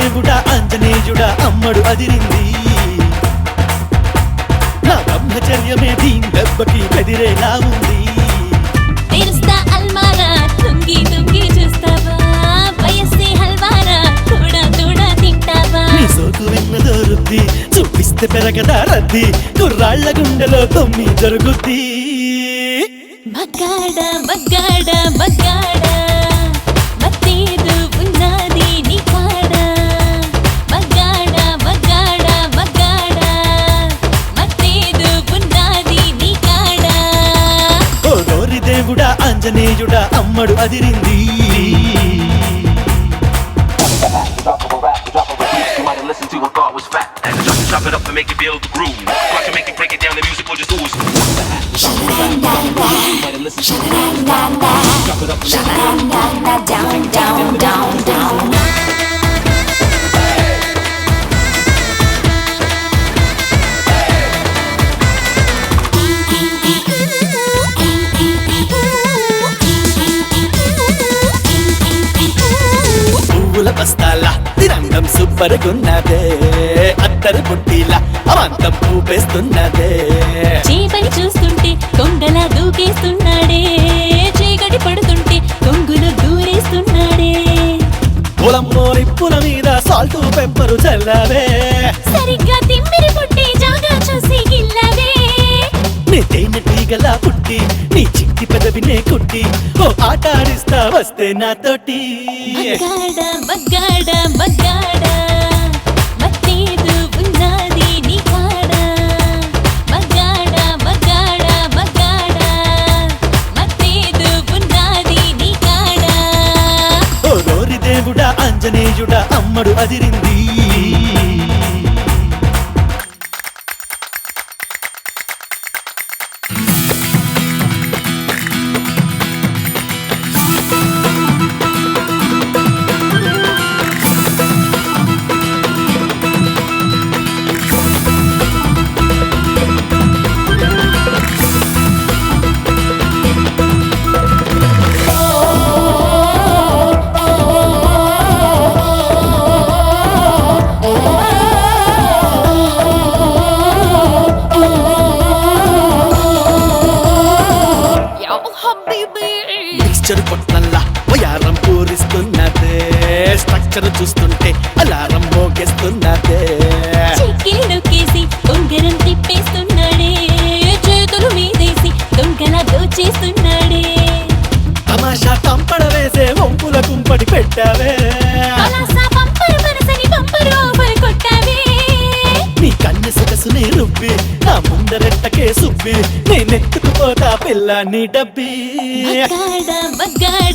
దేవుడా ఆంజనేయుడా అమ్మడు అదిరింది నా బ్రహ్మచర్యమే దీని దెబ్బకి బెదిరేలా ఉంది తెరుస్తా అల్మారా తుంగి తుంగి చూస్తావా వయస్సే హల్వారా తోడా తోడా తింటావా నీ సోకు విన్నదో రుద్ది చూపిస్తే పెరగదా రద్ది కుర్రాళ్ల గుండెలో తొమ్మి జరుగుద్ది మగ్గాడ మగ్గాడ మగ్గాడ మత్తేదు ఉన్నది నీ కాడ మగ్గాడ మగ్గాడ మగ్గాడ మత్తేదు ఉన్నది నీ కాడ ఓ గౌరి దేవుడా ఆంజనేయుడా అమ్మడు అదిరింది Listen to what thought was fat. Chop it up and make it feel the groove. Watch it make it break it down. The music will just ooze. Chop it up. down down down down పువ్వుల బస్తాల తిరంగం సూపర్గున్నదే అత్తరు బుట్టిలా అవంతం పూపేస్తున్నదే చేపని చూస్తుంటే కొంగలా దూకేస్తున్నాడే చీకటి పడుతుంటే కొంగులో దూరేస్తున్నాడే పొలంలో నిప్పుల మీద సాల్ట్ పెప్పరు చల్లవే సరిగ్గా తిమ్మిరి పుట్టి జాగా చూసి గిల్లవే నీ తేనె టీగలా పుట్టి నీ చిట్టి పెదవినే కుట్టి ఓ ఆట ఆడిస్తా వస్తే నాతోటి మగ్గాడ మగ్గాడ మగ్గాడ మత్తేదు ఉన్నది నీ కాడ మగ్గాడ మగ్గాడ మగ్గాడ మత్తేదు ఉన్నది నీ కాడ ఓ గౌరి దేవుడా ఆంజనేయుడా అమ్మడు అదిరింది మిక్స్చర్ కొట్లల్లా వయారం పూరిస్తున్నదే స్ట్రక్చర్ చూస్తుంటే అలారం మోగేస్తున్నదే చిక్కిలి నొక్కేసి ఉంగరం తిప్పేస్తున్నాడే చేతులు మీదేసి దొంగలా దోచేస్తున్నాడే తమాషా తంపడ వేసే వంపుల కుంపడి పెట్టావే పలాసా పంపరు మనసని పంపరు ఓవర్ కొట్టావే నీ కన్ను సొగసునే రుబ్బి నా ముందరెట్టకే సుబ్బి నేనెత్తుకుపోతా పిల్ల నీ డబ్బి మగ్గాడ మగ్గాడ